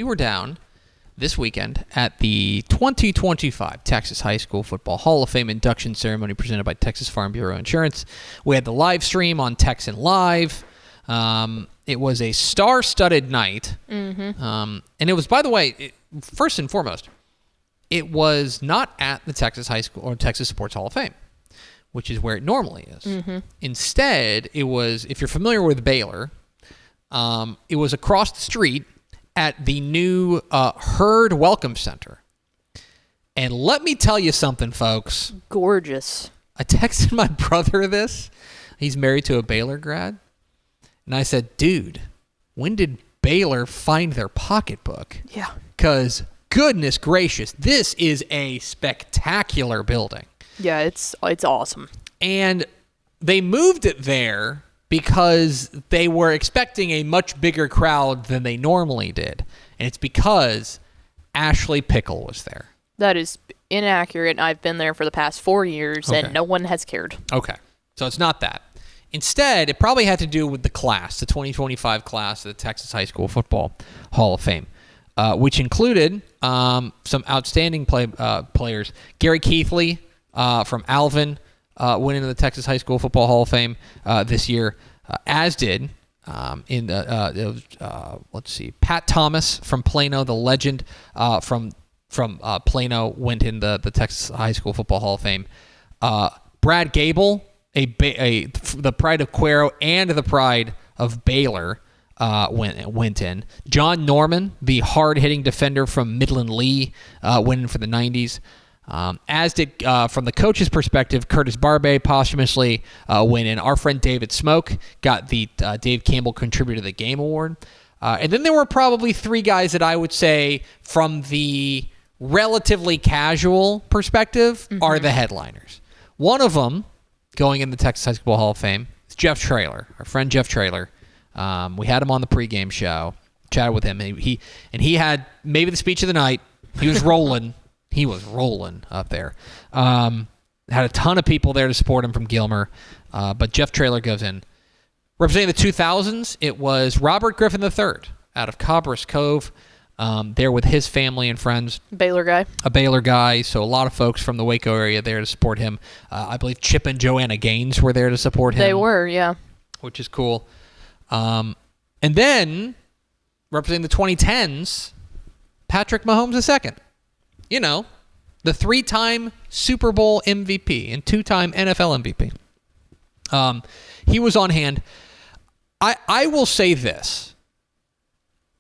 we were down this weekend at the 2025 Texas High School Football Hall of Fame induction ceremony presented by Texas Farm Bureau Insurance. We had the live stream on Texan Live. It was a star-studded night. And it was, by the way, first and foremost, it was not at the Texas High School or Texas Sports Hall of Fame, which is where it normally is. Instead, it was, if you're familiar with Baylor, it was across the street at the new Herd Welcome Center. And let me tell you something, folks. Gorgeous. I texted my brother this. He's married to a Baylor grad. And I said, dude, when did Baylor find their pocketbook? Yeah. Because, goodness gracious, this is a spectacular building. Yeah, it's awesome. And they moved it there because they were expecting a much bigger crowd than they normally did. And it's because Ashley Pickle was there. That is inaccurate. I've been there for the past 4 years, and no one has cared. Okay. So it's not that. Instead, it probably had to do with the class, the 2025 class of the Texas High School Football Hall of Fame, which included some outstanding players. Gary Keithley from Alvin went into the Texas High School Football Hall of Fame this year, as did let's see, Pat Thomas from Plano, the legend from Plano, went in the Texas High School Football Hall of Fame. Brad Gable, the pride of Cuero and the pride of Baylor, went in. John Norman, the hard-hitting defender from Midland Lee, went in for the 90s. As did, from the coach's perspective, Curtis Barbe posthumously went in. Our friend David Smoke got the Dave Campbell Contributor of the Game Award. And then there were probably three guys that I would say, from the relatively casual perspective, are the headliners. One of them, going in the Texas High School Hall of Fame, is Jeff Traylor, our friend Jeff Traylor. We had him on the pregame show, chatted with him. He had maybe the speech of the night. He was rolling. He was rolling up there. Had a ton of people there to support him from Gilmer. But Jeff Traylor goes in. Representing the 2000s, it was Robert Griffin III out of Cobras Cove, there with his family and friends. Baylor guy. A Baylor guy, so a lot of folks from the Waco area there to support him. I believe Chip and Joanna Gaines were there to support him. They were, yeah. Which is cool. And then, representing the 2010s, Patrick Mahomes II. You know, the 3-time Super Bowl MVP and 2-time NFL MVP. He was on hand. I will say this.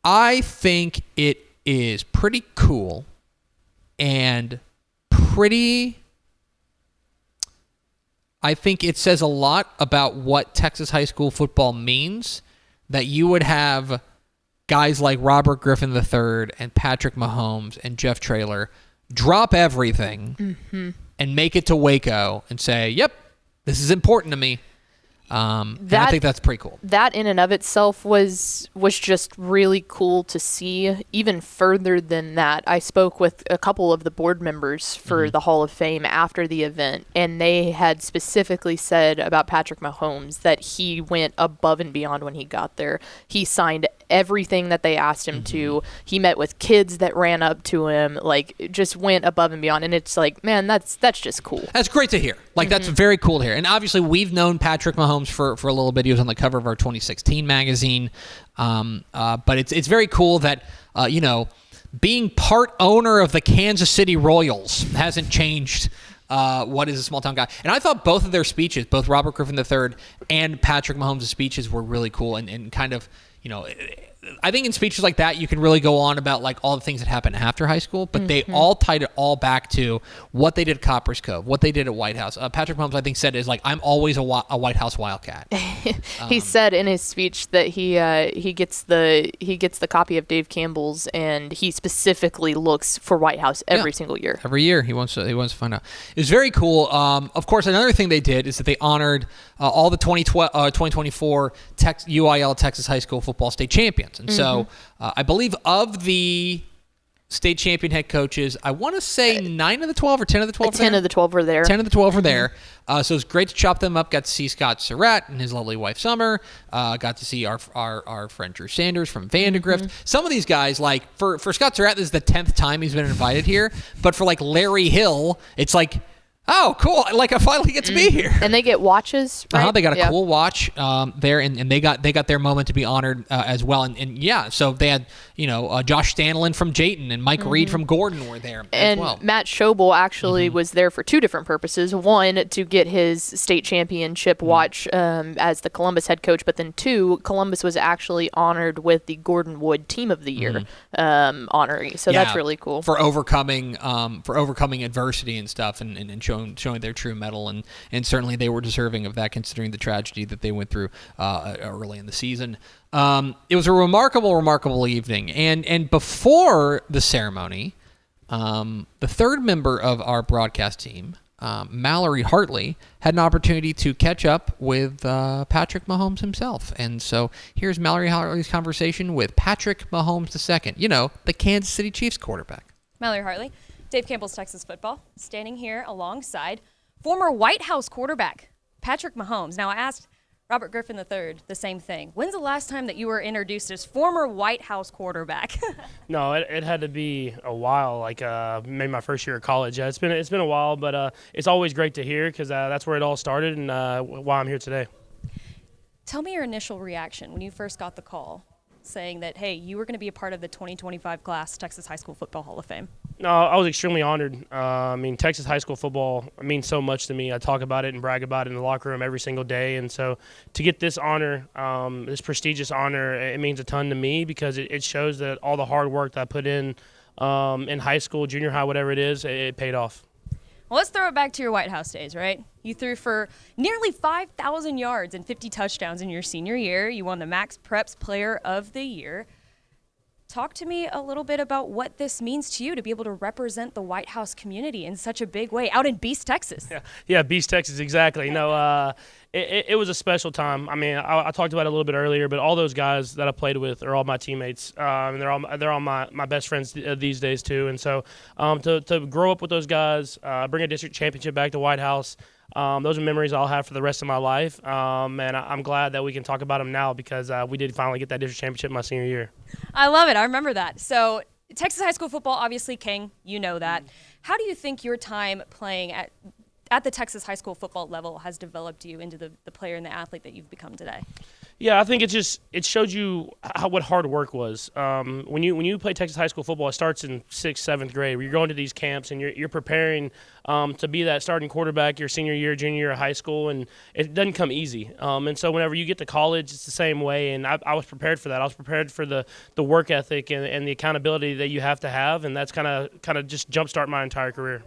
I think it is pretty cool and I think it says a lot about what Texas high school football means that you would have guys like Robert Griffin III and Patrick Mahomes and Jeff Traylor drop everything and make it to Waco and say, yep, this is important to me. And I think that's pretty cool. That in and of itself was just really cool to see. Even further than that, I spoke with a couple of the board members for the Hall of Fame after the event, and they had specifically said about Patrick Mahomes that he went above and beyond when he got there. He signed everything that they asked him to. He met with kids that ran up to him, like just went above and beyond. And it's like, man, that's just cool. That's great to hear. Like that's very cool to hear. And obviously we've known Patrick Mahomes for a little bit. He was on the cover of our 2016 magazine. But it's very cool that, being part owner of the Kansas City Royals hasn't changed what is a small town guy. And I thought both of their speeches, both Robert Griffin III and Patrick Mahomes' speeches, were really cool and kind of, I think in speeches like that, you can really go on about like all the things that happened after high school, but they all tied it all back to what they did at Copper's Cove, what they did at White House. Patrick Mahomes, I think, said is like, I'm always a White House Wildcat. He said in his speech that he gets the copy of Dave Campbell's, and he specifically looks for White House every single year. Every year he wants to find out. It was very cool. Of course, another thing they did is that they honored all the 2024 UIL Texas High School football state champions. And so I believe of the state champion head coaches. I want to say 9 of the 12 or 10 of the 12 10 of the 12 were there. 10 of the 12 were there. So it's great to chop them up. Got to see Scott Surratt and his lovely wife Summer. Got to see our friend Drew Sanders from Vandegrift. Some of these guys, like for Scott Surratt, this is the 10th time he's been invited here. But for like Larry Hill, it's like, oh, cool! Like I finally get to be here, and they get watches. Right? They got a cool watch there, and they got their moment to be honored as well. And yeah, so they had Josh Stanlin from Jayton and Mike Reed from Gordon were there as well. And Matt Schobel actually was there for two different purposes: one, to get his state championship watch as the Columbus head coach, but then two, Columbus was actually honored with the Gordon Wood Team of the Year honoree. So that's really cool for overcoming adversity and stuff, and showing their true mettle, and certainly they were deserving of that considering the tragedy that they went through early in the season. It was a remarkable evening, and before the ceremony, the third member of our broadcast team, Mallory Hartley, had an opportunity to catch up with Patrick Mahomes himself. And so here's Mallory Hartley's conversation with Patrick Mahomes II, the Kansas City Chiefs quarterback. Mallory Hartley, Dave Campbell's Texas Football, standing here alongside former White House quarterback Patrick Mahomes. Now, I asked Robert Griffin III the same thing. When's the last time that you were introduced as former White House quarterback? No, it had to be a while, like maybe my first year of college. It's been a while, but it's always great to hear because that's where it all started and why I'm here today. Tell me your initial reaction when you first got the call saying that, hey, you were going to be a part of the 2025 class Texas High School Football Hall of Fame. No, I was extremely honored. Texas high school football means so much to me. I talk about it and brag about it in the locker room every single day. And so to get this honor, this prestigious honor, it means a ton to me because it shows that all the hard work that I put in high school, junior high, whatever it is, it paid off. Well, let's throw it back to your White House days, right? You threw for nearly 5,000 yards and 50 touchdowns in your senior year. You won the Max Preps Player of the Year. Talk to me a little bit about what this means to you to be able to represent the White House community in such a big way out in Beast, Texas. Yeah, Beast, Texas, exactly. It was a special time. I talked about it a little bit earlier, but all those guys that I played with are all my teammates, and they're all my best friends these days too. And so to grow up with those guys, bring a district championship back to White House, those are memories I'll have for the rest of my life, and I'm glad that we can talk about them now because we did finally get that district championship my senior year. I love it. I remember that. So Texas high school football, obviously king, you know that. How do you think your time playing at the Texas high school football level has developed you into the player and the athlete that you've become today? Yeah, I think it showed you what hard work was. When you play Texas high school football, it starts in 6th, 7th grade. Where you're going to these camps and you're preparing to be that starting quarterback your senior year, junior year of high school, and it doesn't come easy. And so whenever you get to college, it's the same way. And I was prepared for that. I was prepared for the work ethic and the accountability that you have to have, and that's kind of just jumpstart my entire career.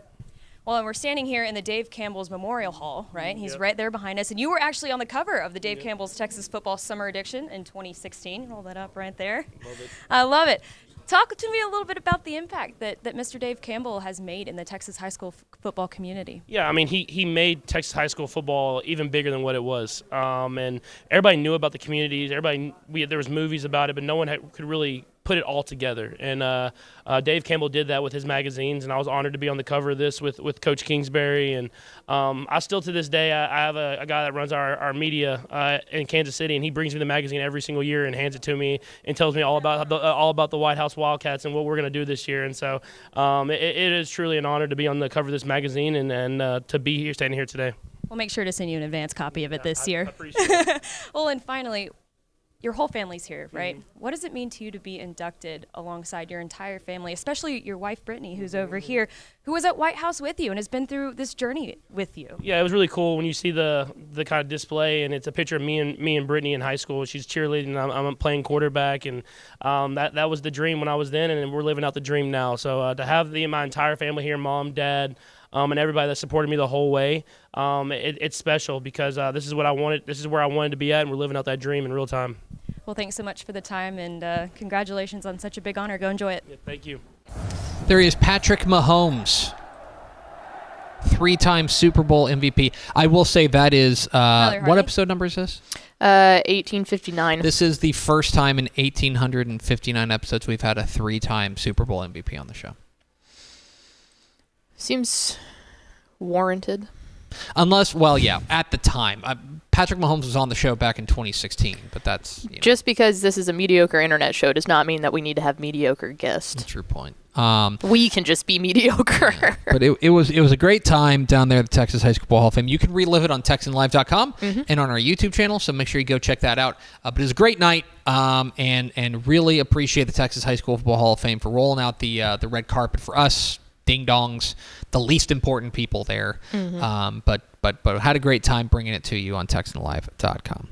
Well, and we're standing here in the Dave Campbell's Memorial Hall, right? He's right there behind us. And you were actually on the cover of the Dave Campbell's Texas Football Summer Edition in 2016. Roll that up right there. Love it. I love it. Talk to me a little bit about the impact that Mr. Dave Campbell has made in the Texas high school football community. Yeah, he made Texas high school football even bigger than what it was. And everybody knew about the communities. There was movies about it, but no one could really put it all together. And Dave Campbell did that with his magazines, and I was honored to be on the cover of this with Coach Kingsbury. And I still, to this day, I have a guy that runs our media in Kansas City, and he brings me the magazine every single year and hands it to me and tells me all about the White House Wildcats and what we're going to do this year. And so it is truly an honor to be on the cover of this magazine and to be here, standing here today. We'll make sure to send you an advance copy of it this year. I appreciate it. Well, and finally, your whole family's here, right? Mm-hmm. What does it mean to you to be inducted alongside your entire family, especially your wife, Brittany, who's over here, who was at White House with you and has been through this journey with you? Yeah, it was really cool when you see the kind of display, and it's a picture of me and Brittany in high school. She's cheerleading, I'm playing quarterback, and that was the dream when I was then, and we're living out the dream now. So to have my entire family here, mom, dad, and everybody that supported me the whole way, it's special because this is what I wanted. This is where I wanted to be at, and we're living out that dream in real time. Well, thanks so much for the time, and congratulations on such a big honor. Go enjoy it. Yeah, thank you. There he is, Patrick Mahomes, 3-time Super Bowl MVP. I will say that is what episode number is this? 1859. This is the first time in 1,859 episodes we've had a 3-time Super Bowl MVP on the show. Seems warranted. Unless, well, yeah, at the time. Patrick Mahomes was on the show back in 2016, but that's... Just because this is a mediocre internet show does not mean that we need to have mediocre guests. That's your point. We can just be mediocre. Yeah, but it was a great time down there at the Texas High School Football Hall of Fame. You can relive it on TexanLive.com and on our YouTube channel, so make sure you go check that out. But it was a great night, and really appreciate the Texas High School Football Hall of Fame for rolling out the red carpet for us, ding-dongs, the least important people there. But had a great time bringing it to you on TexanLive.com.